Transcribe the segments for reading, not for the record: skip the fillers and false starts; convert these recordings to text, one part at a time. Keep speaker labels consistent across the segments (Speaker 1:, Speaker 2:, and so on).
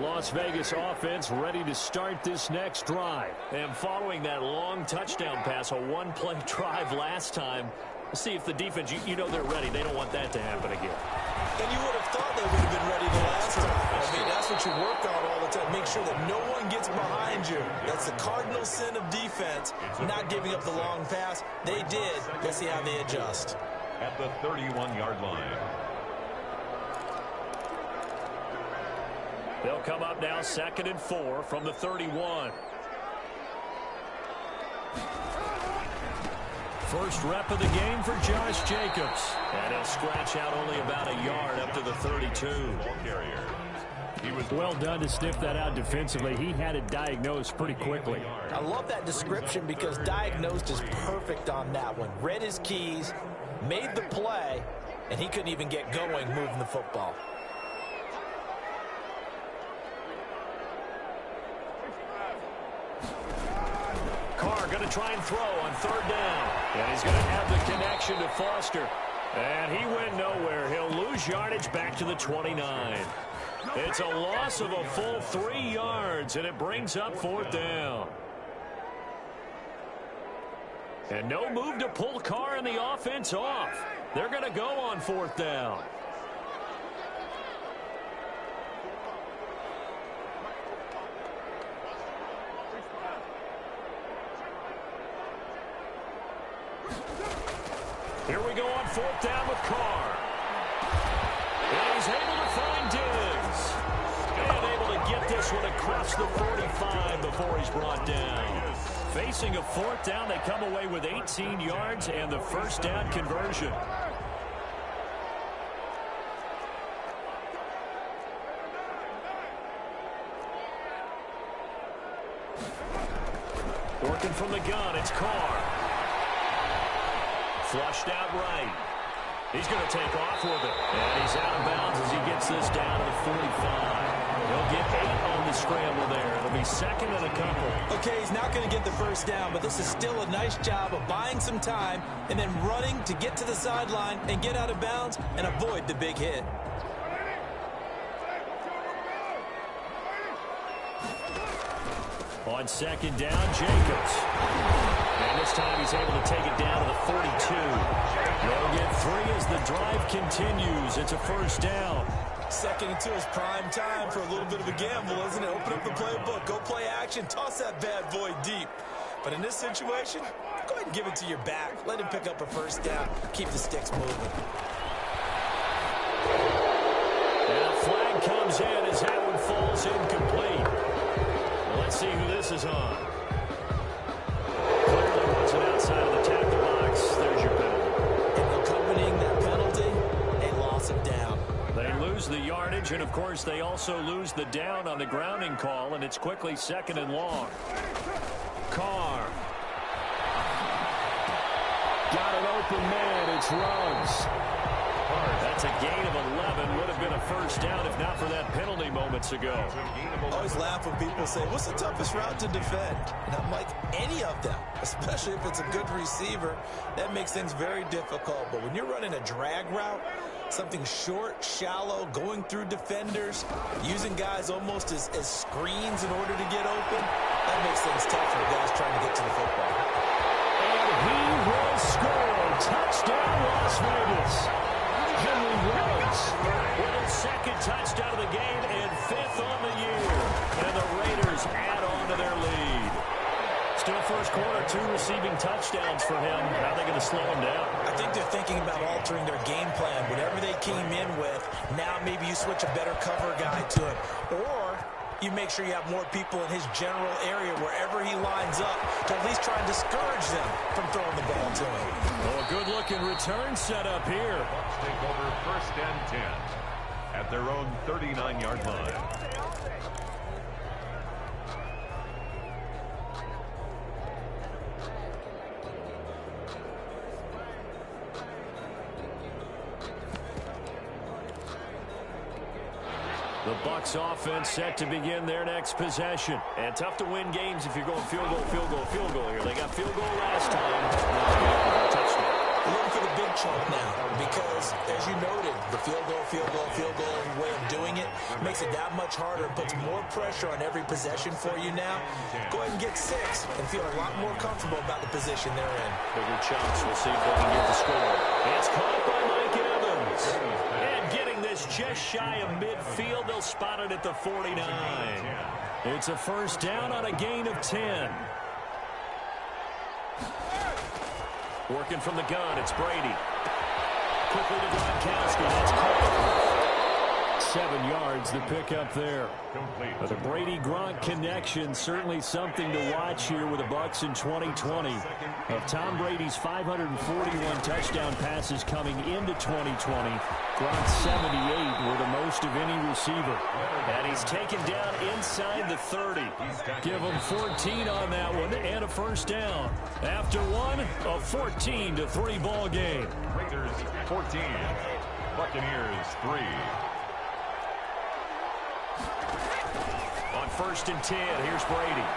Speaker 1: Las Vegas offense ready to start this next drive. And following that long touchdown pass, a one-play drive last time, see if the defense, you know they're ready. They don't want that to happen again.
Speaker 2: And you would have thought they would have been ready the last time. I mean, that's what you work on all the time. Make sure that no one gets behind you. That's the cardinal sin of defense, not giving up the long pass. They did. Let's see how they adjust.
Speaker 3: At the 31-yard line.
Speaker 1: They'll come up now 2nd and 4 from the 31. First rep of the game for Josh Jacobs. And he'll scratch out only about a yard up to the 32.
Speaker 4: He was well done to sniff that out defensively. He had it diagnosed pretty quickly.
Speaker 2: I love that description because diagnosed is perfect on that one. Read his keys, made the play, and he couldn't even get going moving the football.
Speaker 1: Carr going to try and throw on 3rd down. And he's going to have the connection to Foster. And he went nowhere. He'll lose yardage back to the 29. It's a loss of a full 3 yards, and it brings up 4th down. And no move to pull Carr and the offense off. They're going to go on 4th down. Here we go on 4th down with Carr. And he's able to find Diggs. And able to get this one across the 45 before he's brought down. Facing a 4th down, they come away with 18 yards and the first down conversion. Working from the gun, it's Carr. Flushed out right. He's going to take off with it. And he's out of bounds as he gets this down to the 45. He'll get 8 on the scramble there. It'll be 2nd and a couple.
Speaker 2: Okay, he's not going to get the first down, but this is still a nice job of buying some time and then running to get to the sideline and get out of bounds and avoid the big hit.
Speaker 1: On 2nd down, Jacobs. And this time he's able to take it down to the 42. They'll get 3 as the drive continues. It's a first down.
Speaker 2: 2nd and 2 is prime time for a little bit of a gamble, isn't it? Open up the playbook, go play action, toss that bad boy deep. But in this situation, go ahead and give it to your back. Let him pick up a first down. Keep the sticks moving.
Speaker 1: And a flag comes in as that one falls incomplete. Let's see who this is on. Clearly wasn't outside of the tackle box. There's your penalty.
Speaker 2: And accompanying that penalty, a loss of down.
Speaker 1: They lose the yardage, and of course they also lose the down on the grounding call, and it's quickly 2nd and long. Carr. Got an open man. It's Ruggs. That's a gain of 11. Would have been a first down if not for that penalty moments ago.
Speaker 2: I always laugh when people say, what's the toughest route to defend? And I'm like, any of them, especially if it's a good receiver. That makes things very difficult. But when you're running a drag route, something short, shallow, going through defenders, using guys almost as screens in order to get open, that makes things tough for guys trying to get to the football.
Speaker 1: And he will score. Touchdown, Las Vegas. Henry Ruggs with his 2nd touchdown of the game and 5th on the year. And the Raiders add on to their lead. Still first quarter, 2 receiving touchdowns for him. How are they going to slow him down?
Speaker 2: I think they're thinking about altering their game plan. Whatever they came in with, now maybe you switch a better cover guy to him. Or you make sure you have more people in his general area wherever he lines up to at least try and discourage them from throwing the ball to him.
Speaker 1: Oh, a good-looking return set up here.
Speaker 3: Bucs take over 1st and 10 at their own 39-yard line.
Speaker 1: The Bucs offense set to begin their next possession. And tough to win games if you're going field goal, field goal, field goal here. They got field goal last time. Touchdown.
Speaker 2: Looking for the big chunk now because, as you noted, the field goal, field goal, field goal way of doing it, makes it that much harder and puts more pressure on every possession for you now. Go ahead and get 6 and feel a lot more comfortable about the position they're in.
Speaker 1: Bigger chunks. We'll see if they can get the score. It's caught by Mike Evans. And getting this just shy of midfield, they'll spot it at the 49. It's a first down on a gain of 10. Working from the gun, it's Brady. Quickly to Gronkowski. That's caught. 7 yards, the pickup there. But the Brady-Gronk connection, certainly something to watch here with the Bucs in 2020. Of Tom Brady's 541 touchdown passes coming into 2020, Gronk's 78 were the most of any receiver. And he's taken down inside the 30. Give him 14 on that one and a first down. After one, a 14-3 ball game.
Speaker 3: Raiders 14, Buccaneers 3.
Speaker 1: On 1st and 10, here's Brady.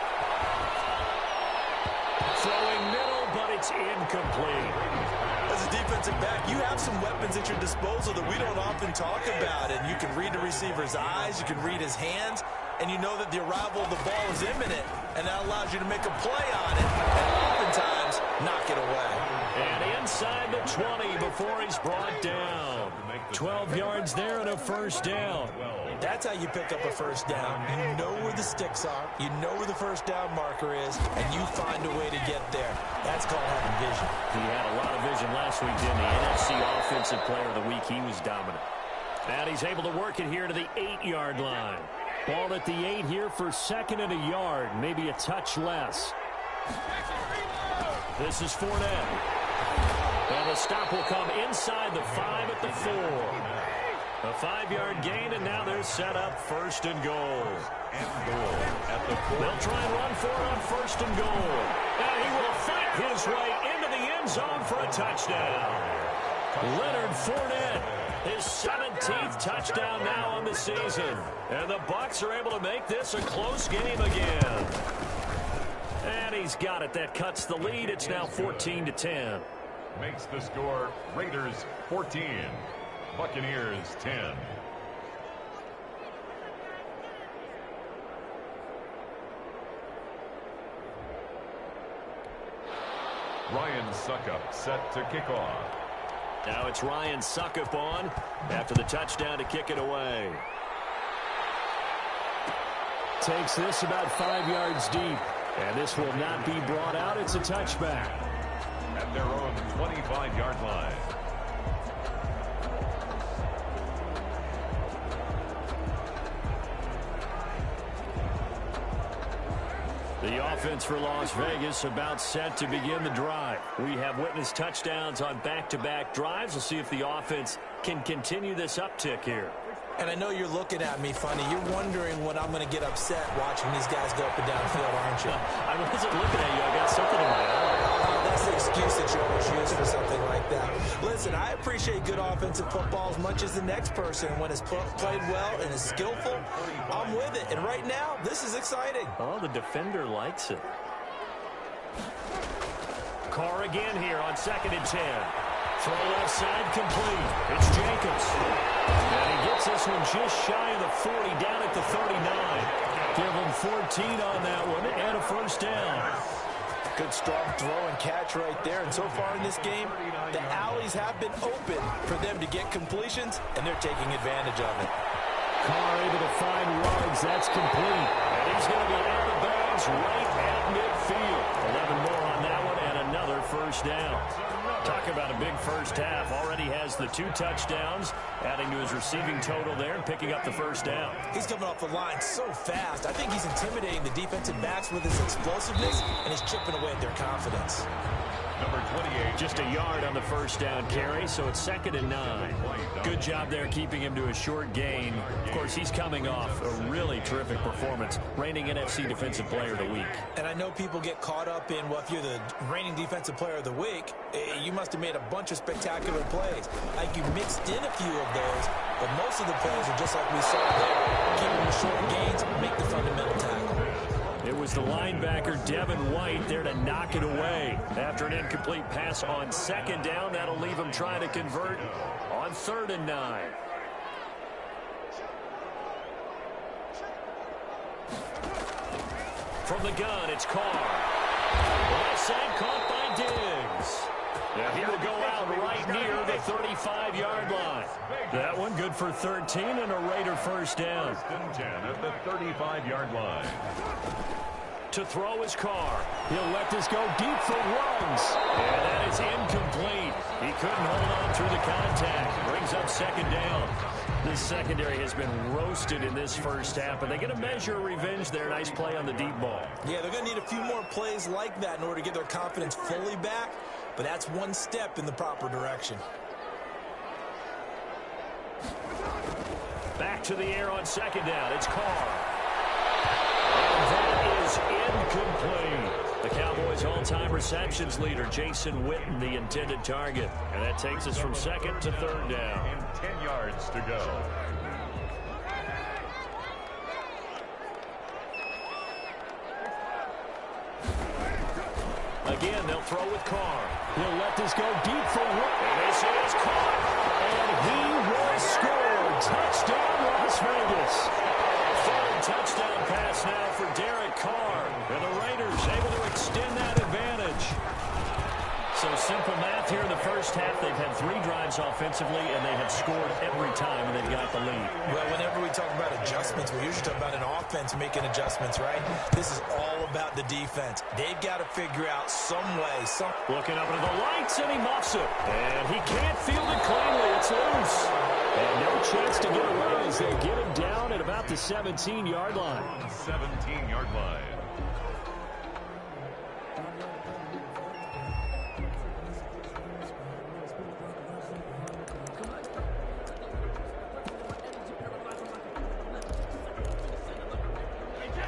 Speaker 1: Throwing middle, but it's incomplete.
Speaker 2: As a defensive back, you have some weapons at your disposal that we don't often talk about. And you can read the receiver's eyes, you can read his hands, and you know that the arrival of the ball is imminent. And that allows you to make a play on it, and oftentimes knock it away.
Speaker 1: And inside the 20 before he's brought down. 12 yards there and a first down.
Speaker 2: That's how you pick up a first down. You know where the sticks are. You know where the first down marker is, and you find a way to get there. That's called having vision.
Speaker 1: He had a lot of vision last week, didn't he? NFC Offensive Player of the Week. He was dominant. And he's able to work it here to the 8-yard line. Ball at the 8 here for 2nd and a yard. Maybe a touch less. This is Fournette. And the stop will come inside the 5 at the 4. A 5-yard gain, and now they're set up 1st and goal.
Speaker 3: At the 4.
Speaker 1: They'll try and run for it on 1st and goal. And he will fight his way into the end zone for a touchdown. Leonard Fournette, his 17th touchdown now on the season. And the Bucs are able to make this a close game again. And he's got it. That cuts the lead. It's now 14-10.
Speaker 3: Makes the score Raiders 14, Buccaneers 10. Ryan Suckup set to kick off.
Speaker 1: Now it's Ryan Suckup on after the touchdown to kick it away. Takes this about 5 yards deep. And this will not be brought out. It's a touchback.
Speaker 3: At their own 25-yard line.
Speaker 1: The offense for Las Vegas about set to begin the drive. We have witnessed touchdowns on back-to-back drives. We'll see if the offense can continue this uptick here.
Speaker 2: And I know you're looking at me funny. You're wondering when I'm going to get upset watching these guys go up and down the field, aren't you?
Speaker 1: I wasn't looking at you. I got something in my eye.
Speaker 2: That's the excuse that you always use for something like that. Listen, I appreciate good offensive football as much as the next person. When it's played well and is skillful, I'm with it. And right now, this is exciting.
Speaker 1: Oh, the defender likes it. Carr again here on 2nd and 10. Throw left side complete. It's Jacobs. And he gets this one just shy of the 40 down at the 39. Give him 14 on that one and a first down.
Speaker 2: Good strong throw and catch right there. And so far in this game, the alleys have been open for them to get completions, and they're taking advantage of it.
Speaker 1: Carr able to find Ruggs. That's complete. And he's going to be out of bounds right at midfield. 11 more on that one and another first down. Talk about a big first half. Already has the 2 touchdowns, adding to his receiving total there and picking up the first down.
Speaker 2: He's coming off the line so fast. I think he's intimidating the defensive backs with his explosiveness, and he's chipping away at their confidence.
Speaker 3: Number 28.
Speaker 1: Just a yard on the first down carry, so it's 2nd and 9. Good job there keeping him to a short gain. Of course, he's coming off a really terrific performance, reigning NFC Defensive Player of the Week.
Speaker 2: And I know people get caught up in, well, if you're the reigning Defensive Player of the Week, you must have made a bunch of spectacular plays. Like you mixed in a few of those, but most of the plays are just like we saw there. Keep them short gains, make the fundamental tackle.
Speaker 1: It was the linebacker, Devin White, there to knock it away. After an incomplete pass on 2nd down, that'll leave him trying to convert on 3rd and 9.
Speaker 4: from the gun, it's Carr. Left side caught by Diggs. Yeah, he will go out right near the 35-yard line. That one good for 13 and a Raider first down.
Speaker 3: First and 10 at the 35-yard line.
Speaker 4: To throw his Carr. He'll let this go deep for runs. And that is incomplete. He couldn't hold on through the contact. Brings up second down. This secondary has been roasted in this first half, but they get a measure of revenge there. Nice play on the deep ball.
Speaker 2: Yeah, they're going to need a few more plays like that in order to get their confidence fully back, but that's one step in the proper direction.
Speaker 4: Back to the air on second down. It's Carr. And that is incomplete. The Cowboys' all-time receptions leader, Jason Witten, the intended target. And that takes us from second to third down.
Speaker 3: And 10 yards to go.
Speaker 4: Again, they'll throw with Carr. He'll let this go deep for one. And this is caught. And he will score. Touchdown, Las Vegas. Third touchdown pass now for Derek Carr. And the Raiders able to extend that advantage. So simple math here in the first half. They've had 3 drives offensively, and they have scored every time, and they've got the lead.
Speaker 2: Well, whenever we talk about adjustments, we usually talk about an offense making adjustments, right? This is all about the defense. They've got to figure out some way.
Speaker 4: Looking up into the lights, and he muffs it. And he can't field it cleanly. It's loose. And no chance to get away as they get him down at about the 17-yard line.
Speaker 3: 17-yard line.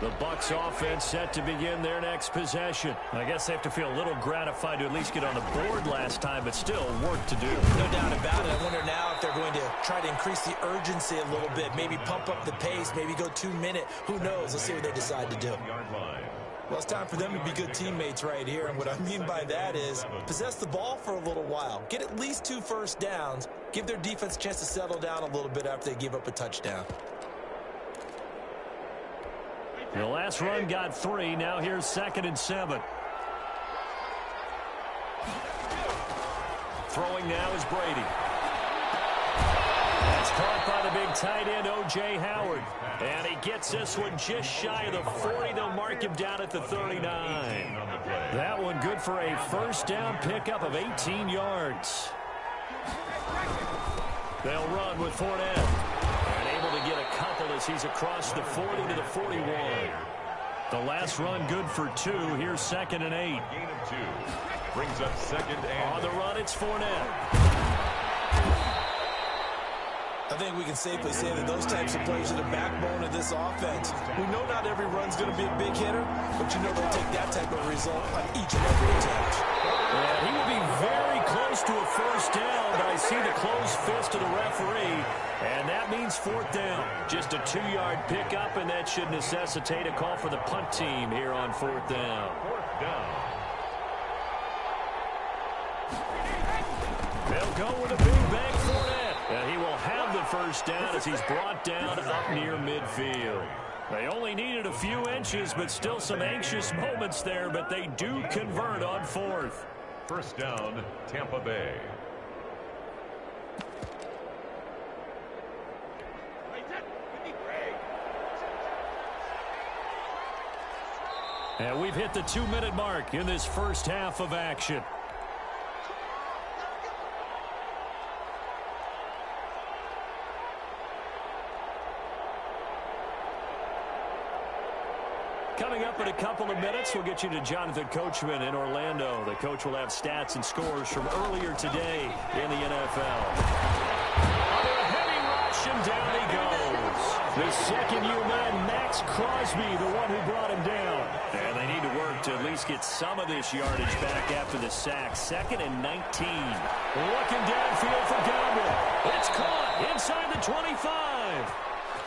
Speaker 4: The Bucs offense set to begin their next possession. I guess they have to feel a little gratified to at least get on the board last time, but still work to do.
Speaker 2: No doubt about it. I wonder now if they're going to try to increase the urgency a little bit, maybe pump up the pace, maybe go 2-minute. Who knows? Let's see what they decide to do. Well, it's time for them to be good teammates right here, and what I mean by that is possess the ball for a little while, get at least 2 first downs, give their defense a chance to settle down a little bit after they give up a touchdown.
Speaker 4: The last run got 3. Now here's 2nd and 7. Throwing now is Brady. That's caught by the big tight end, O.J. Howard. And he gets this one just shy of the 40. They'll mark him down at the 39. That one good for a first down pickup of 18 yards. They'll run with Fournette. To get a couple as he's across the 40 to the 41. The last run good for 2. Here's 2nd and 8.
Speaker 3: Gain of 2. Brings up 2nd and...
Speaker 4: On the run, it's Fournette.
Speaker 2: I think we can safely say that those types of plays are the backbone of this offense. We know not every run's going to be a big hitter, but you know they'll take that type of result on each and every attempt.
Speaker 4: Yeah, he will be very close to a first down, but I see the closed fist of the referee, and that means 4th down. Just a 2-yard pickup, and that should necessitate a call for the punt team here on 4th down.
Speaker 3: 4th down.
Speaker 4: They'll go with a big bang Fournette. And he will have the first down as he's brought down up near midfield. They only needed a few inches, but still some anxious moments there, but they do convert on 4th.
Speaker 3: First down, Tampa Bay.
Speaker 4: And we've hit the 2-minute mark in this first half of action. Coming up in a couple of minutes, we'll get you to Jonathan Coachman in Orlando. The coach will have stats and scores from earlier today in the NFL. Under a heavy rush, and down he goes. The second-year man, Max Crosby, the one who brought him down. And they need to work to at least get some of this yardage back after the sack. 2nd and 19. Looking downfield for Godwin. It's caught inside the 25.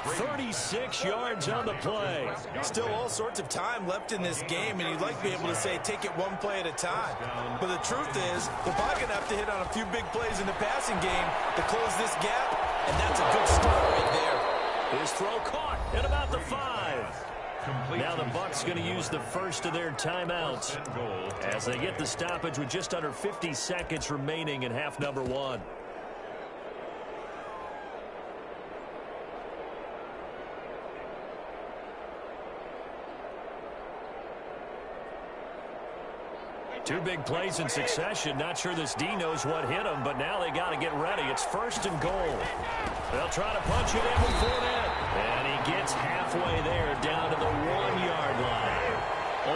Speaker 4: 36 yards on the play.
Speaker 2: Still all sorts of time left in this game, and you'd like to be able to say take it one play at a time. But the truth is, they're probably going to have to hit on a few big plays in the passing game to close this gap, and that's a good start right there.
Speaker 4: His throw caught at about the 5. Now the Bucks going to use the first of their timeouts as they get the stoppage with just under 50 seconds remaining in half number one. Two big plays in succession. Not sure this D knows what hit him, but now they got to get ready. It's first and goal. They'll try to punch it in with Fournette. And he gets halfway there, down to the 1-yard line.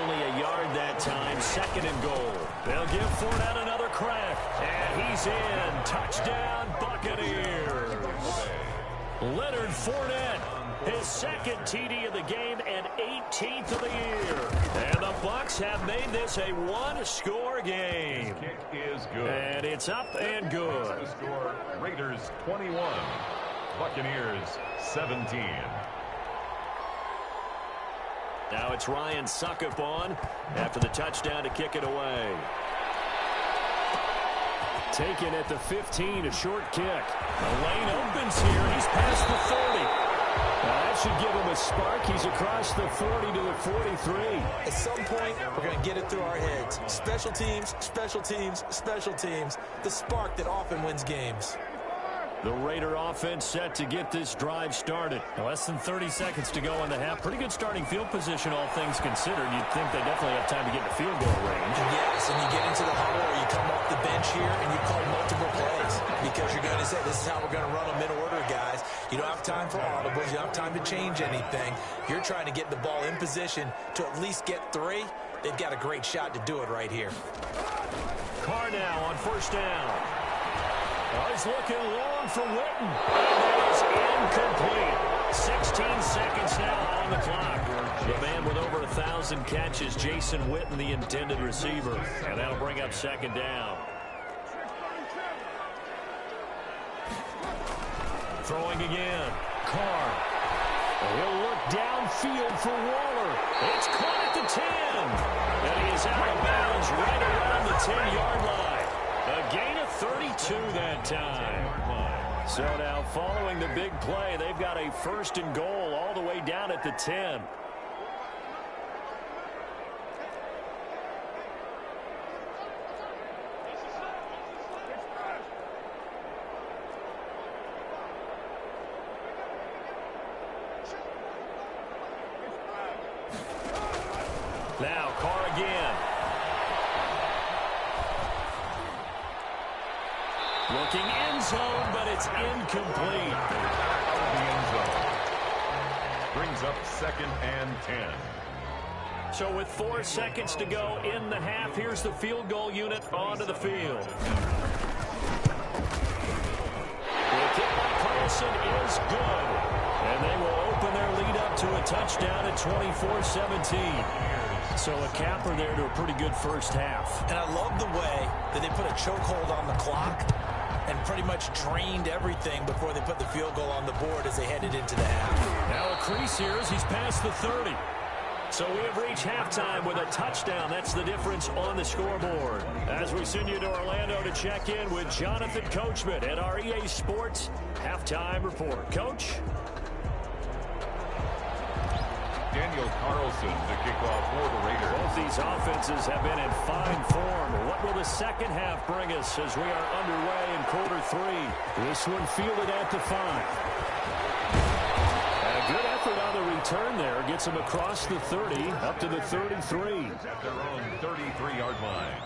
Speaker 4: Only a yard that time, second and goal. They'll give Fournette another crack. And he's in. Touchdown, Buccaneers. Leonard Fournette, his second TD of the game and 18th of the year. And the Bucks have made this a one-score game.
Speaker 3: Kick is good.
Speaker 4: And it's up and good.
Speaker 3: The score, Raiders 21, Buccaneers 17.
Speaker 4: Now it's Ryan Suckup on after the touchdown to kick it away. Taken at the 15, a short kick. The lane opens here. He's past the 30. That should give him a spark. He's across the 40 to the 43.
Speaker 2: At some point, we're going to get it through our heads. Special teams, special teams, special teams. The spark that often wins games.
Speaker 4: The Raider offense set to get this drive started. Less than 30 seconds to go in the half. Pretty good starting field position, all things considered. You'd think they definitely have time to get to field goal range.
Speaker 2: Yes, and you get into the huddle or you come off the bench here and you call multiple plays because you're going to say, this is how we're going to run them in order, guys. You don't have time for audibles. You don't have time to change anything. You're trying to get the ball in position to at least get 3. They've got a great shot to do it right here.
Speaker 4: Carr now on first down. Oh, he's looking long for Witten. And that is incomplete. 16 seconds now on the clock. The man with over 1,000 catches, Jason Witten, the intended receiver. And that'll bring up second down. Throwing again. Carr. He'll look downfield for Waller. It's caught at the 10. And he is out of bounds right around the 10-yard line. A gain of 32 that time. So now following the big play, they've got a first and goal all the way down at the 10. Now Carr again. Looking end zone, but it's incomplete.
Speaker 3: Out of the end zone. Brings up second and 10.
Speaker 4: So with 4 seconds to go in the half, here's the field goal unit onto the field. The kick by Carlson is good. And they will open their lead up to a touchdown at 24-17. So a capper there to a pretty good first half.
Speaker 2: And I love the way that they put a chokehold on the clock and pretty much drained everything before they put the field goal on the board as they headed into the half.
Speaker 4: Now a crease here as he's past the 30. So we have reached halftime with a touchdown. That's the difference on the scoreboard. As we send you to Orlando to check in with Jonathan Coachman at our EA Sports Halftime Report. Coach?
Speaker 3: Daniel Carlson to kick off for the Raiders.
Speaker 4: Both these offenses have been in fine form. What will the second half bring us as we are underway in quarter 3? This one fielded at the 5. And a good effort on the return there. Gets him across the 30, up to the 33.
Speaker 3: At their own 33-yard line.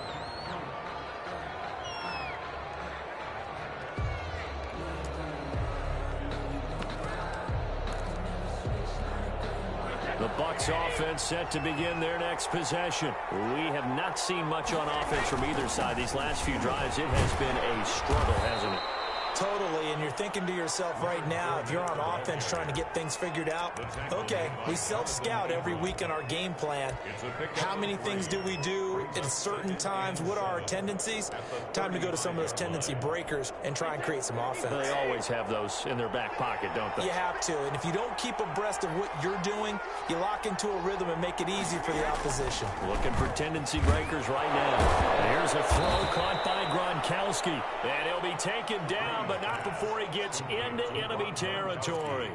Speaker 4: The Bucs offense set to begin their next possession. We have not seen much on offense from either side. These last few drives, it has been a struggle, hasn't it?
Speaker 2: Totally, and you're thinking to yourself right now, if you're on offense trying to get things figured out, okay, we self-scout every week on our game plan. How many things do we do at certain times? What are our tendencies? Time to go to some of those tendency breakers and try and create some offense.
Speaker 4: They always have those in their back pocket, don't they?
Speaker 2: You have to, and if you don't keep abreast of what you're doing, you lock into a rhythm and make it easy for the opposition.
Speaker 4: Looking for tendency breakers right now. Here's a throw caught by Gronkowski, and he'll be taken down, but not before he gets into enemy territory.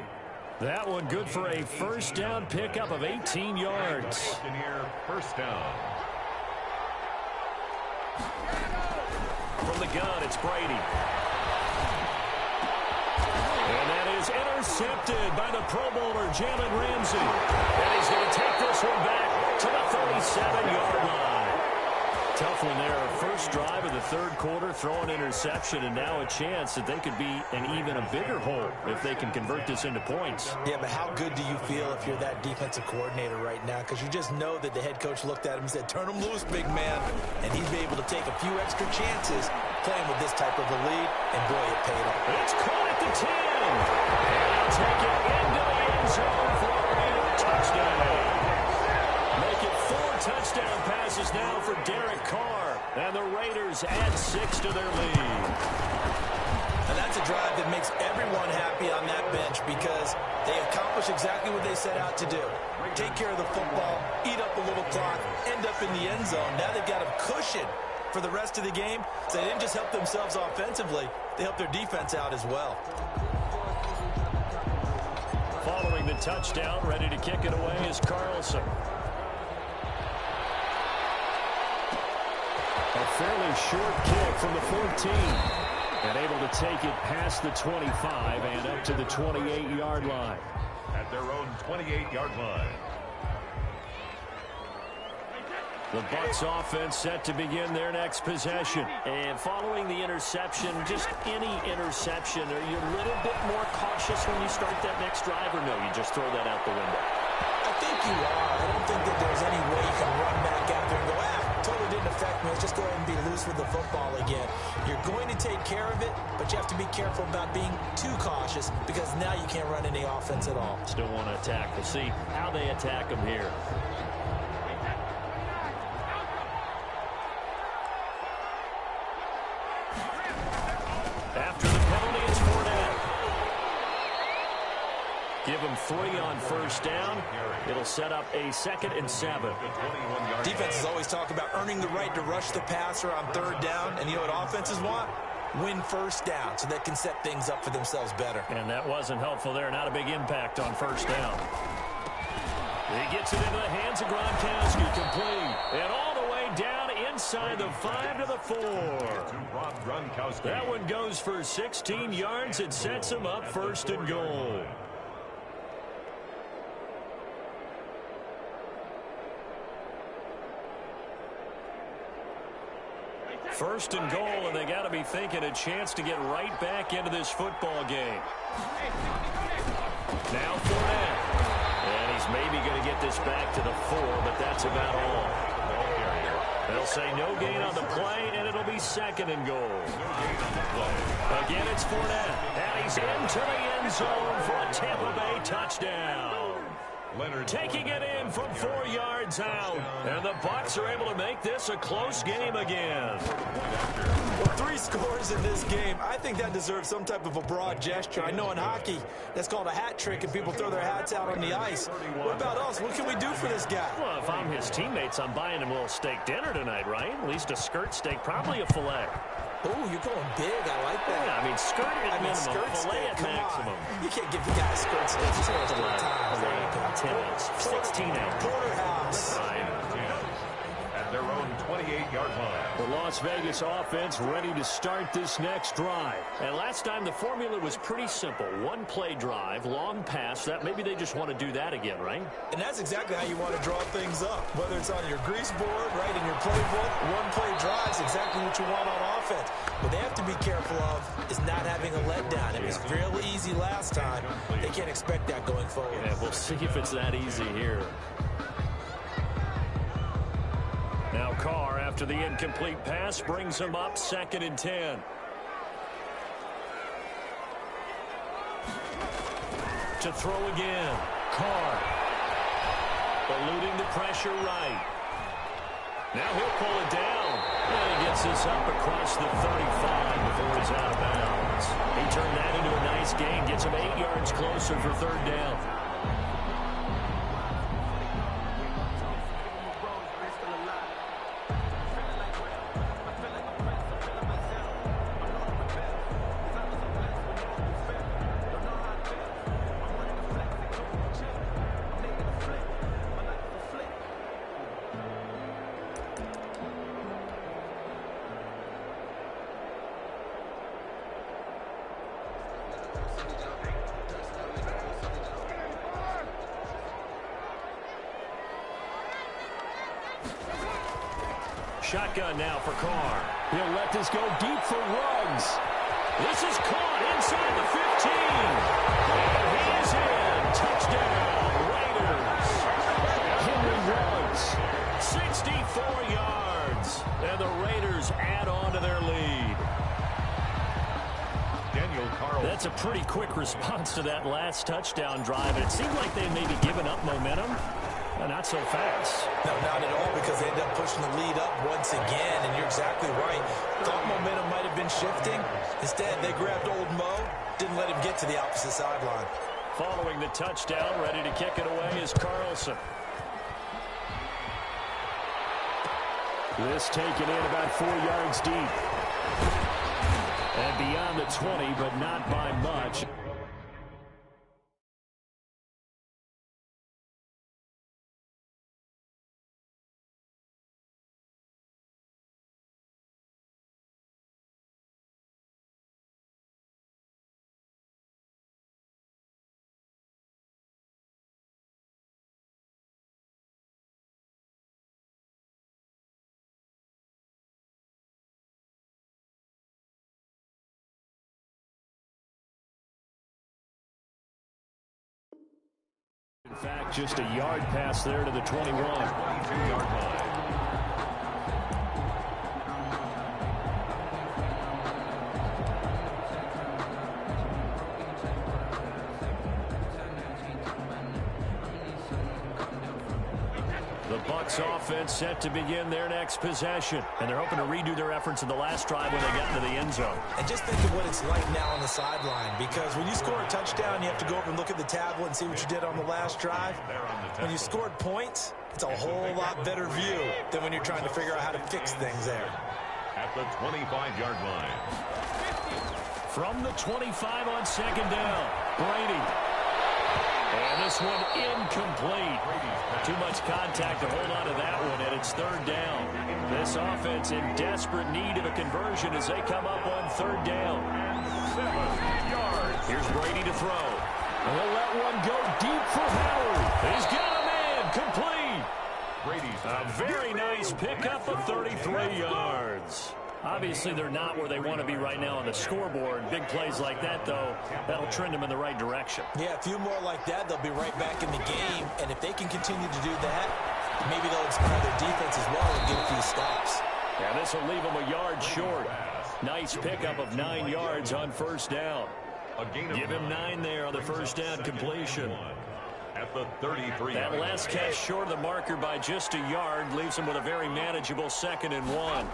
Speaker 4: That one good for a first down pickup of 18 yards.
Speaker 3: Buccaneer first down.
Speaker 4: From the gun, it's Brady. And that is intercepted by the Pro Bowler, Jalen Ramsey. And he's going to take this one back to the 37-yard line. Tough one there. First drive of the third quarter, throw an interception, and now a chance that they could be an even a bigger hole if they can convert this into points.
Speaker 2: Yeah, but how good do you feel if you're that defensive coordinator right now? Because you just know that the head coach looked at him and said, turn him loose, big man. And he's been able to take a few extra chances playing with this type of a lead, and boy, it paid off.
Speaker 4: It's caught at the 10. And they'll take it into the end zone for a touchdown. Make it 4 touchdown passes now for Derek Carr. And the Raiders add 6 to their lead.
Speaker 2: And that's a drive that makes everyone happy on that bench because they accomplish exactly what they set out to do. Take care of the football, eat up a little clock, end up in the end zone. Now they've got a cushion for the rest of the game. So they didn't just help themselves offensively, they helped their defense out as well.
Speaker 4: Following the touchdown, ready to kick it away is Carlson. A fairly short kick from the 14. And able to take it past the 25 and up to the 28-yard line.
Speaker 3: At their own 28-yard line.
Speaker 4: The Bucs offense set to begin their next possession. And following the interception, just any interception, are you a little bit more cautious when you start that next drive, or no, you just throw that out the window?
Speaker 2: I think you are. I don't think that there's any way you can run back out there and go, totally didn't affect me. Let's just go ahead and be loose with the football again. You're going to take care of it, but you have to be careful about being too cautious because now you can't run any offense at all.
Speaker 4: Still want to attack. We'll see how they attack them here. After the penalty, it's Fournette. Give him 3 on first down. It'll set up a 2nd and 7.
Speaker 2: Defenses always talk about earning the right to rush the passer on third down. And you know what offenses want? Win first down so they can set things up for themselves better.
Speaker 4: And that wasn't helpful there. Not a big impact on first down. He gets it into the hands of Gronkowski, complete. And all the way down inside the 5 to the 4. That one goes for 16 yards. It sets him up 1st and goal. First and goal, and they got to be thinking a chance to get right back into this football game. Now Fournette. And he's maybe going to get this back to the 4, but that's about all. They'll say no gain on the play, and it'll be 2nd and goal. Again, it's Fournette. And he's into the end zone for a Tampa Bay touchdown. Leonard taking it in from 4 yards out. And the Bucs are able to make this a close game again.
Speaker 2: Well, 3 scores in this game. I think that deserves some type of a broad gesture. I know in hockey, that's called a hat trick, and people throw their hats out on the ice. What about us? What can we do for this guy?
Speaker 4: Well, if I'm his teammates, I'm buying him a little steak dinner tonight, right? At least a skirt steak, probably a filet.
Speaker 2: Oh, you're going big. I like that.
Speaker 4: Yeah, I mean, skirt at minimum,
Speaker 2: skirt
Speaker 4: filet at maximum.
Speaker 2: You can't give the guy a skirt steak. He's supposed to retire.
Speaker 4: 10 ounce, 16 ounce.
Speaker 2: Porterhouse.
Speaker 3: At their own 28-yard line.
Speaker 4: The Las Vegas offense ready to start this next drive. And last time the formula was pretty simple. 1-play drive, long pass. That maybe they just want to do that again, right?
Speaker 2: And that's exactly how you want to draw things up. Whether it's on your grease board, right, in your playbook, 1-play drive is exactly what you want on offense. What they have to be careful of is not having a letdown. It was real easy last time. They can't expect that going forward.
Speaker 4: Yeah, we'll see if it's that easy here. Now Carr, after the incomplete pass, brings him up 2nd and 10. To throw again. Carr. Eluding the pressure right. Now he'll pull it down. And he gets this up across the 35 before he's out of bounds. He turned that into a nice gain. Gets him 8 yards closer for 3rd down. Shotgun now for Carr. He'll let this go deep for Ruggs. This is caught inside the 15. And he is in. Touchdown, Raiders. Henry Ruggs, 64 yards. And the Raiders add on to their lead. That's a pretty quick response to that last touchdown drive. It seemed like they may be giving up momentum. Not so fast.
Speaker 2: No, not at all, because they end up pushing the lead up once again, and you're exactly right. Thought momentum might have been shifting. Instead, they grabbed old Mo, didn't let him get to the opposite sideline.
Speaker 4: Following the touchdown, ready to kick it away is Carlson. This taken in about 4 yards deep. And beyond the 20, but not by much. In fact, just a yard pass there to the 21-yard line. The Bucs offense set to begin their next possession. And they're hoping to redo their efforts in the last drive when they got into the end zone.
Speaker 2: And just think of what it's like now on the sideline, because when you score a touchdown, you have to go over and look at the tablet and see what you did on the last drive. When you scored points, it's a whole lot better view than when you're trying to figure out how to fix things there.
Speaker 3: At the 25-yard line.
Speaker 4: From the 25 on second down, Brady. And this one incomplete. Too much contact to hold on to that one, and it's third down. This offense in desperate need of a conversion as they come up on third down.
Speaker 3: 7 yards.
Speaker 4: Here's Brady to throw. And he'll let one go deep for Howard. He's got him in. Complete.
Speaker 3: Brady's
Speaker 4: a very nice pickup of 33 yards. Obviously, they're not where they want to be right now on the scoreboard. Big plays like that, though, that'll trend them in the right direction.
Speaker 2: Yeah, a few more like that, they'll be right back in the game. And if they can continue to do that, maybe they'll inspire their defense as well and get a few stops.
Speaker 4: Yeah, this will leave them a yard short. Nice pickup of 9 yards on first down. Give him 9 there on the first down completion.
Speaker 3: At the 33.
Speaker 4: That last catch short of the marker by just a yard leaves him with a very manageable 2nd and 1.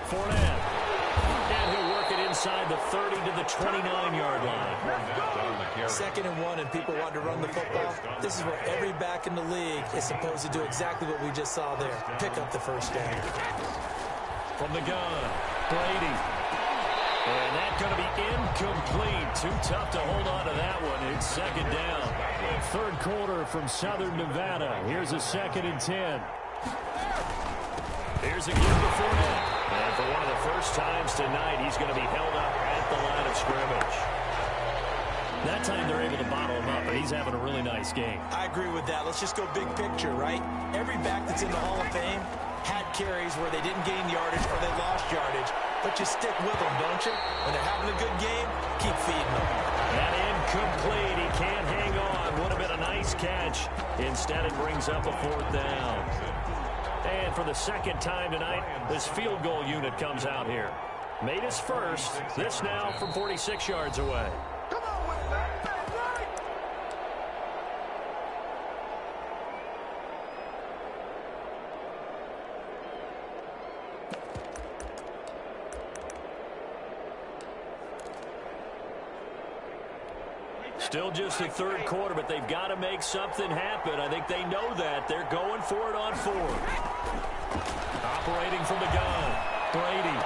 Speaker 4: Fournette. And he'll work it inside the 30 to the 29-yard line.
Speaker 2: 2nd and 1, and people want to run the football. This is where every back in the league is supposed to do exactly what we just saw there. Pick up the first down.
Speaker 4: From the gun, Brady. And that's going to be incomplete. Too tough to hold on to that one. It's second down. Third quarter from Southern Nevada. Here's a 2nd and 10. Here's a give to Fournette. And for one of the first times tonight, he's going to be held up at the line of scrimmage. That time they're able to bottle him up, and he's having a really nice game.
Speaker 2: I agree with that. Let's just go big picture, right? Every back that's in the Hall of Fame had carries where they didn't gain yardage or they lost yardage. But you stick with them, don't you? When they're having a good game, keep feeding them.
Speaker 4: And incomplete. He can't hang on. Would have been a nice catch. Instead, it brings up a 4th down. And for the second time tonight, this field goal unit comes out here. Made his first. This now from 46 yards away. Still just the third quarter, but they've got to make something happen. I think they know that. They're going for it on 4th. Operating from the gun, Brady.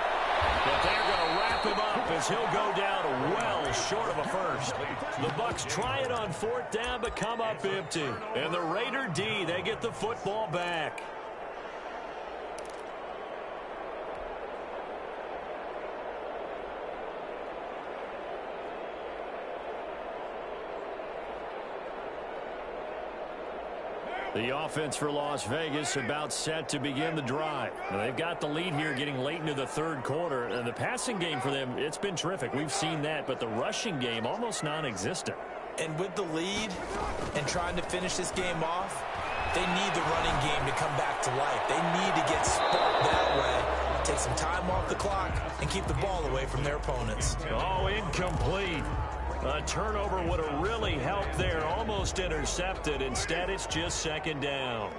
Speaker 4: But they're going to wrap him up as he'll go down well short of a first. The Bucs try it on 4th down, but come up empty. And the Raider D, they get the football back. The offense for Las Vegas about set to begin the drive. Now, they've got the lead here getting late into the third quarter. And the passing game for them, it's been terrific. We've seen that, but the rushing game almost non-existent.
Speaker 2: And with the lead and trying to finish this game off, they need the running game to come back to life. They need to get sparked that way, take some time off the clock, and keep the ball away from their opponents.
Speaker 4: Oh, incomplete. A turnover would have really helped there. Almost intercepted. Instead, it's just second down.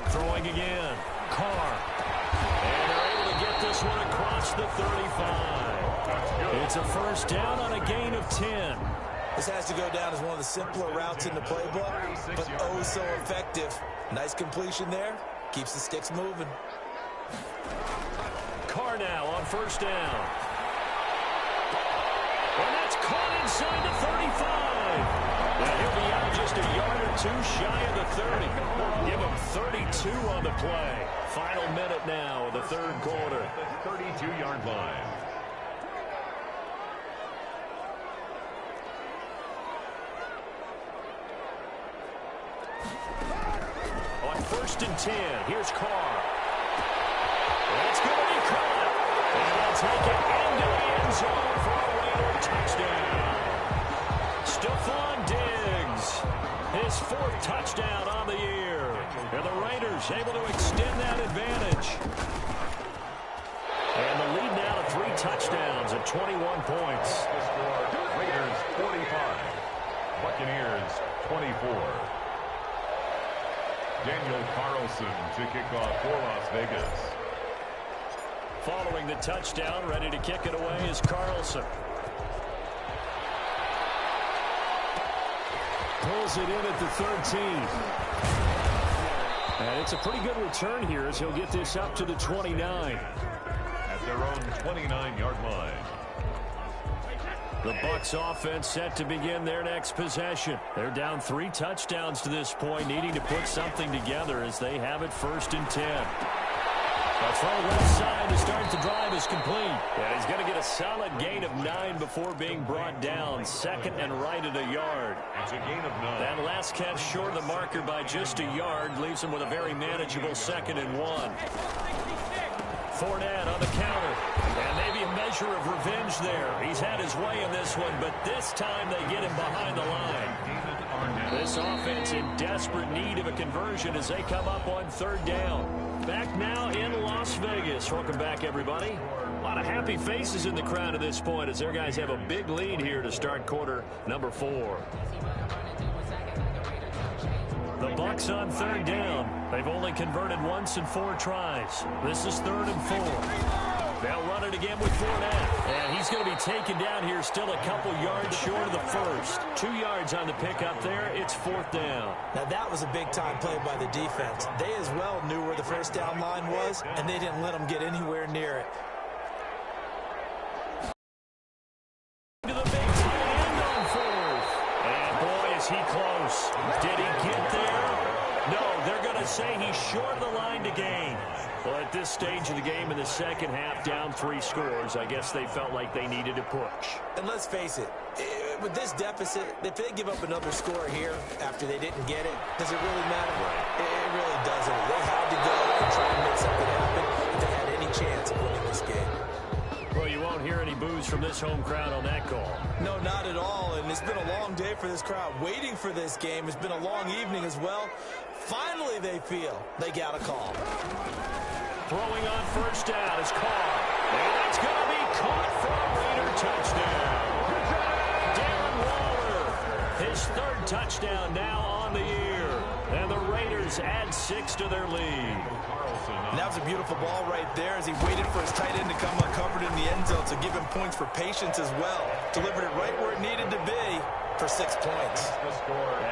Speaker 4: Throwing again. Carr. And they're able to get this one across the 35. It's a first down on a gain of 10.
Speaker 2: This has to go down as one of the simpler routes in the playbook, but oh so effective. Nice completion there. Keeps the sticks moving.
Speaker 4: Carr now on first down. And that's caught inside the 35. And he'll be out just a yard or two shy of the 30. Give him 32 on the play. Final minute now of the third quarter.
Speaker 3: 32-yard line.
Speaker 4: On first and 10, here's Carr. That's going to be caught. And they'll take it into the end zone for a Raider touchdown. Stephon Diggs, his fourth touchdown on the year. And the Raiders able to extend that advantage. And the lead now to 3 touchdowns at 21 points.
Speaker 3: The score, Raiders 45, Buccaneers 24. Daniel Carlson to kick off for Las Vegas.
Speaker 4: Following the touchdown, ready to kick it away is Carlson. Pulls it in at the 13. And it's a pretty good return here as he'll get this up to the 29.
Speaker 3: At their own 29-yard line.
Speaker 4: The Bucs offense set to begin their next possession. They're down 3 touchdowns to this point, needing to put something together as they have it first and 10. The throw left side to start the drive is complete. And he's going to get a solid gain of 9 before being brought down. Second and right at a yard.
Speaker 3: It's a gain of 9.
Speaker 4: That last catch short of the marker by just a yard leaves him with a very manageable second and 1. Fournette on the counter. And maybe a measure of revenge there. He's had his way in this one, but this time they get him behind the line. This offense in desperate need of a conversion as they come up on third down. Back now in Las Vegas. Welcome back, everybody. A lot of happy faces in the crowd at this point as their guys have a big lead here to start quarter number 4. The Bucs on third down. They've only converted once in 4 tries. This is 3rd and 4. They'll run it again with Fournette. And he's going to be taken down here still a couple yards short of the first. 2 yards on the pickup there. It's 4th down.
Speaker 2: Now that was a big-time play by the defense. They as well knew where the first down line was, and they didn't let them get anywhere near it.
Speaker 4: To the big tight end on 4th. And boy, is he close. Did he get there? No, they're going to say he's short of the line to gain. Well, at this stage of the game in the second half, down 3 scores, I guess they felt like they needed to push.
Speaker 2: And let's face it, with this deficit, if they give up another score here after they didn't get it, does it really matter? It really doesn't. They had to go and try and make something happen if they had any chance of winning this game.
Speaker 4: Well, you won't hear any boos from this home crowd on that call.
Speaker 2: No, not at all. And it's been a long day for this crowd. Waiting for this game. It's been a long evening as well. Finally, they feel they got a call.
Speaker 4: Throwing on first down is Carr. And it's going to be caught for a Raider touchdown. Darren Waller, his 3rd touchdown now on the year. And the Raiders add 6 to their lead.
Speaker 2: And that was a beautiful ball right there as he waited for his tight end to come uncovered in the end zone to give him points for patience as well. Delivered it right where it needed to be for 6 points.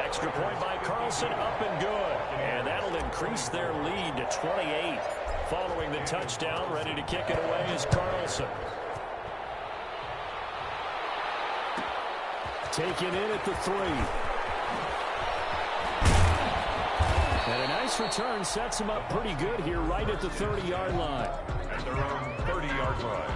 Speaker 4: Extra point by Carlson, up and good. And that'll increase their lead to 28. Following the touchdown, ready to kick it away is Carlson. Taken in at the 3. And a nice return sets him up pretty good here right at the 30-yard line.
Speaker 3: At their own 30-yard line.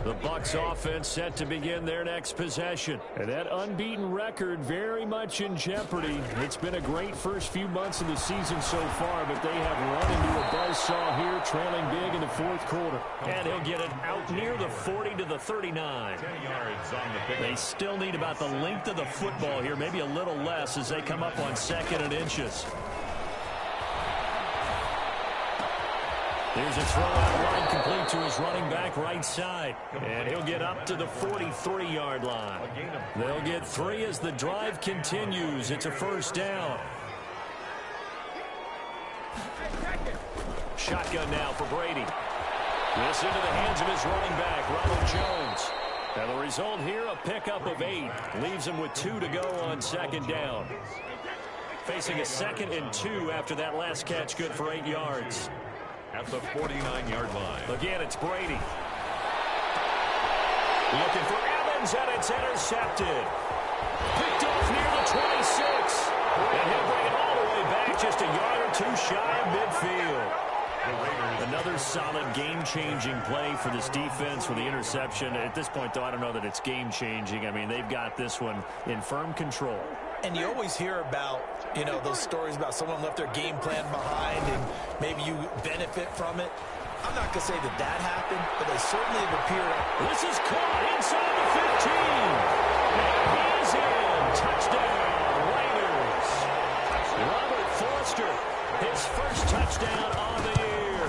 Speaker 4: The Bucs offense set to begin their next possession. And that unbeaten record very much in jeopardy. It's been a great first few months of the season so far, but they have run into a buzzsaw here, trailing big in the fourth quarter. And he'll get it out near the 40 to the 39.
Speaker 3: 10 yards on the pick.
Speaker 4: They still need about the length of the football here, maybe a little less as they come up on 2nd and inches. Here's a throw out wide, complete to his running back right side. And he'll get up to the 43-yard line. They'll get 3 as the drive continues. It's a first down. Shotgun now for Brady. This into the hands of his running back, Ronald Jones. And the result here, a pickup of 8. Leaves him with 2 to go on 2nd down. Facing a 2nd and 2 after that last catch, good for 8 yards.
Speaker 3: At the 49-yard line.
Speaker 4: Again, it's Brady. Looking for Evans, and it's intercepted. Picked off near the 26. And he'll bring it all the way back, just a yard or 2 shy of midfield. Another solid game-changing play for this defense with the interception. At this point, though, I don't know that it's game-changing. I mean, they've got this one in firm control.
Speaker 2: And you always hear about, you know, those stories about someone left their game plan behind and maybe you benefit from it. I'm not going to say that that happened, but they certainly have appeared.
Speaker 4: This is caught inside the 15. And he is in. Touchdown, Raiders. Robert Foster, his first touchdown on the year.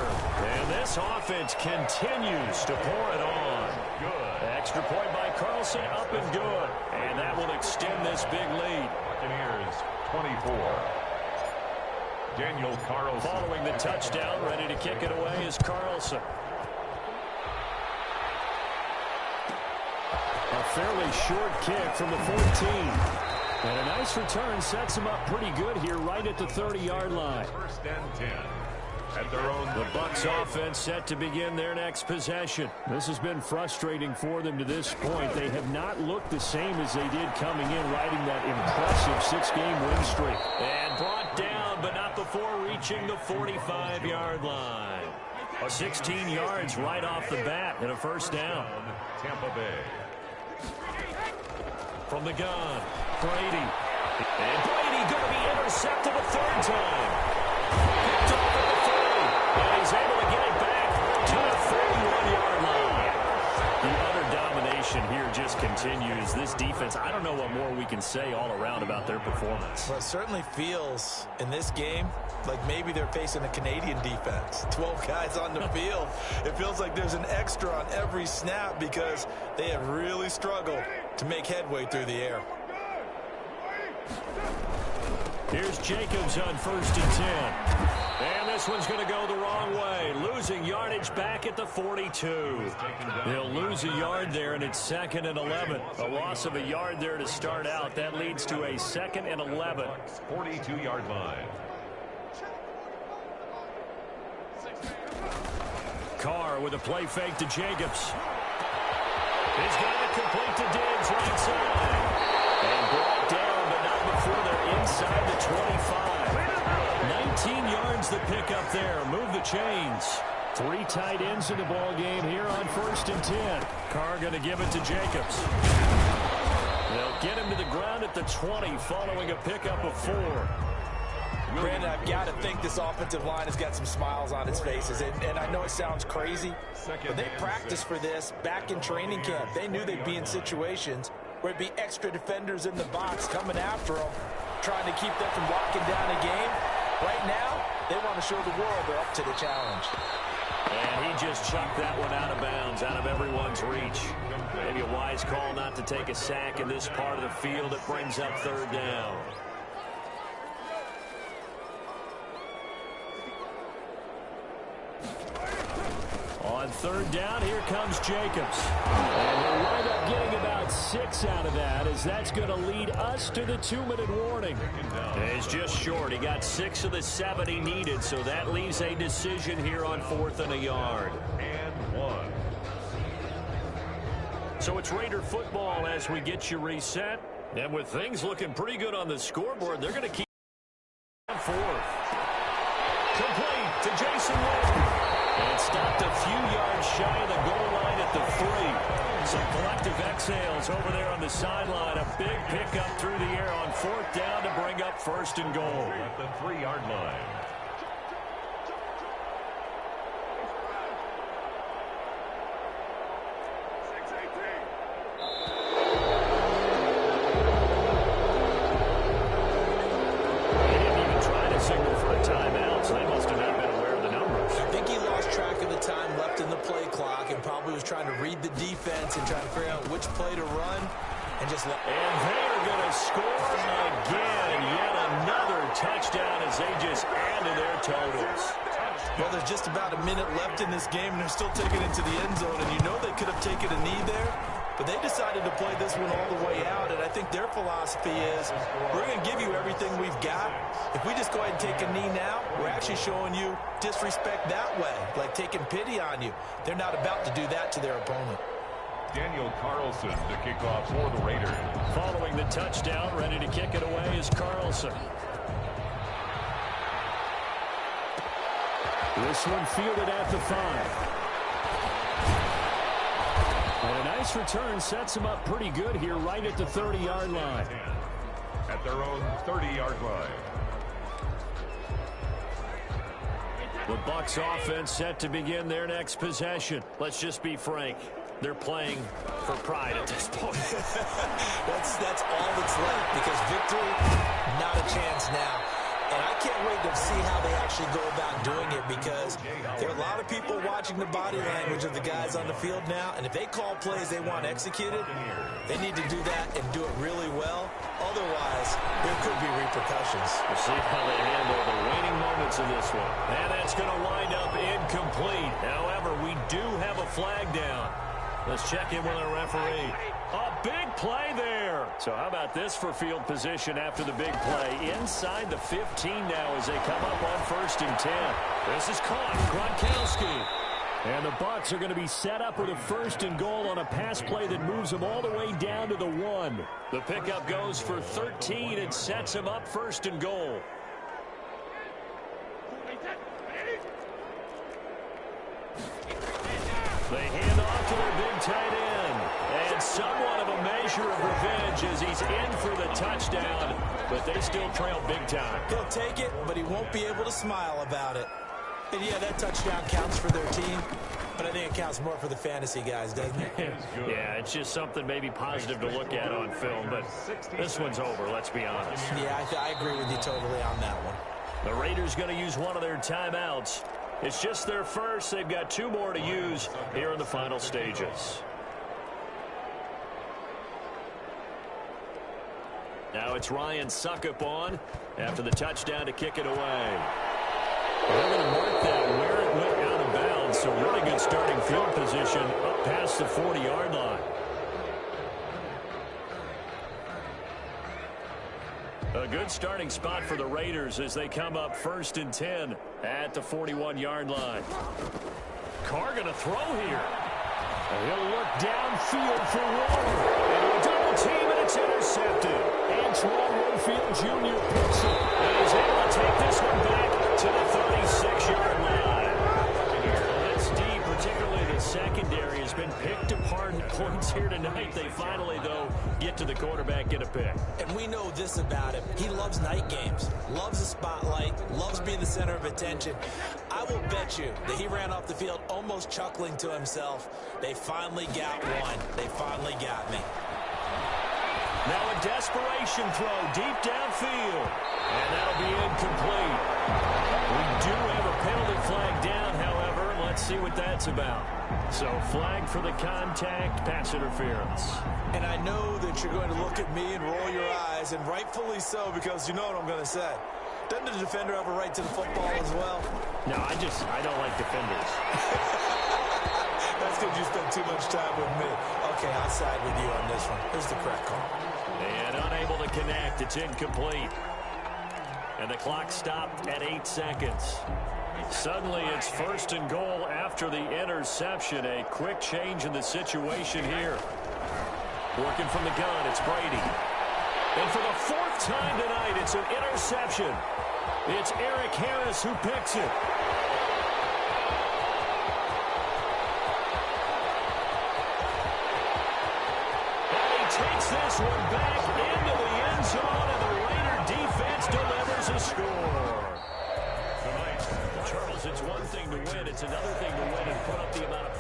Speaker 4: And this offense continues to pour it on.
Speaker 3: Good.
Speaker 4: Extra point by Carlson, up and good. And that will extend this big lead.
Speaker 3: Buccaneers 24. Daniel Carlson.
Speaker 4: Following the touchdown, ready to kick it away is Carlson. A fairly short kick from the 14. And a nice return sets him up pretty good here right at the 30-yard line.
Speaker 3: 1st and 10. At their own.
Speaker 4: The Bucs offense set to begin their next possession. This has been frustrating for them to this point. They have not looked the same as they did coming in, riding that impressive 6-game win streak. And brought down, but not before reaching the 45-yard line. 16 yards right off the bat and a first down.
Speaker 3: Tampa Bay.
Speaker 4: From the gun, Brady. And Brady going to be intercepted a 3rd time. Picked off at the 30. And he's able to get it back to the 31-yard line. The utter domination here just continues. This defense, I don't know what more we can say all around about their performance.
Speaker 2: Well, it certainly feels in this game like maybe they're facing a Canadian defense. 12 guys on the field. It feels like there's an extra on every snap because they have really struggled to make headway through the air.
Speaker 4: Here's Jacobs on 1st and 10. And this one's going to go the wrong way. Losing yardage back at the 42. They'll lose a yard there, and it's 2nd and 11. A loss of a yard there to start out. That leads to a 2nd and 11.
Speaker 3: 42-yard line.
Speaker 4: Carr with a play fake to Jacobs. He's got it complete to Diggs right side. And brought down, but not before they're inside the 25. 19 yards the pick up there. Move the chains. 3 tight ends in the ball game here on 1st and 10. Carr going to give it to Jacobs. They'll get him to the ground at the 20 following a pickup of 4.
Speaker 2: Brandon, I've got to think this offensive line has got some smiles on its faces. And I know it sounds crazy, but they practiced for this back in training camp. They knew they'd be in situations where it'd be extra defenders in the box coming after them, trying to keep them from locking down a game. Right now, they want to show the world they're up to the challenge.
Speaker 4: And he just chucked that one out of bounds, out of everyone's reach. Maybe a wise call not to take a sack in this part of the field. It brings up 3rd down. On 3rd down, here comes Jacobs. And he'll wind up getting about 6 out of that, as that's going to lead us to the 2-minute warning. It's just short. He got 6 of the 7 he needed, so that leaves a decision here on 4th and a yard.
Speaker 3: And 1.
Speaker 4: So it's Raider football as we get you reset. And with things looking pretty good on the scoreboard, they're going to keep 4th. Complete to Jason Witten. And stopped a few yards shy of the goal line at the 3. exhales over there on the sideline. A big pickup through the air on 4th down to bring up 1st and goal.
Speaker 3: At the 3-yard line.
Speaker 2: Trying to read the defense and trying to figure out which play to run. And
Speaker 4: they are going to score again. Yet another touchdown as they just add to their totals.
Speaker 2: Well, there's just about a minute left in this game, and they're still taking it to the end zone. And you know they could have taken a knee there, but they decided to play this one all the way out. And I think their philosophy is, we're going to give you everything we've got. If we just go ahead and take a knee now, we're actually showing you disrespect that way, like taking pity on you. They're not about to do that to their opponent.
Speaker 3: Daniel Carlson to kick off for the Raiders.
Speaker 4: Following the touchdown, ready to kick it away is Carlson. This one fielded at the 5. And a nice return sets him up pretty good here right at the 30-yard line.
Speaker 3: At their own 30-yard line.
Speaker 4: The Bucs offense set to begin their next possession. Let's just be frank. They're playing for pride at this point.
Speaker 2: that's all that's left, because victory, not a chance now. And I can't wait to see how they actually go about doing it, because there are a lot of people watching the body language of the guys on the field now, and if they call plays they want executed, they need to do that and do it really well. Otherwise, there could be repercussions.
Speaker 4: We'll see how they handle the waning moments of this one. And that's going to wind up incomplete. However, we do have a flag down. Let's check in with our referee. A big play there. So how about this for field position after the big play? Inside the 15 now as they come up on 1st and 10. This is caught. Gronkowski. And the Bucs are going to be set up with a 1st and goal on a pass play that moves them all the way down to the 1. The pickup goes for 13 and sets them up 1st and goal. They hand off to their big tight end. And somewhat of a measure of revenge as he's in for the touchdown. But they still trail big time.
Speaker 2: He'll take it, but he won't be able to smile about it. And yeah, that touchdown counts for their team. But I think it counts more for the fantasy guys, doesn't it?
Speaker 4: Yeah, it's just something maybe positive to look at on film. But this one's over, let's be honest.
Speaker 2: Yeah, I agree with you totally on that one.
Speaker 4: The Raiders going to use one of their timeouts. It's just their first. They've got 2 more to use here in the final stages. Now it's Ryan Suckup on after the touchdown to kick it away. They're going to mark that where it went out of bounds. So really good starting field position up past the 40-yard line. A good starting spot for the Raiders as they come up 1st and 10 at the 41-yard line. Carr going to throw here. And he'll look downfield for Warren. And a double team, and it's intercepted. Antoine Winfield Jr. picks it. And he's able to take this one back to the 36-yard line. That's deep, particularly the secondary has been picked apart in points here tonight. They finally, though, get to the quarterback, get a pick.
Speaker 2: And we know this about him. He loves night games, loves the spotlight, loves being the center of attention. I will bet you that he ran off the field almost chuckling to himself. They finally got one. They finally got me.
Speaker 4: Now a desperation throw deep downfield. And that'll be incomplete. We do have a penalty flag down, however. Let's see what that's about. So flag for the contact, pass interference.
Speaker 2: And I know that you're going to look at me and roll your eyes, and rightfully so, because you know what I'm going to say. Doesn't the defender have a right to the football as well?
Speaker 4: No, I don't like defenders.
Speaker 2: That's because you spend too much time with me. Okay, I'll side with you on this one. Here's the correct call.
Speaker 4: And unable to connect. It's incomplete. And the clock stopped at 8 seconds. Suddenly it's 1st and goal after the interception. A quick change in the situation here. Working from the gun, it's Brady. And for the 4th time tonight, it's an interception. It's Eric Harris who picks it. Gets this one back into the end zone, and the Raider defense delivers a score. Tonight, Charles, it's one thing to win. It's another thing to win and put up the amount of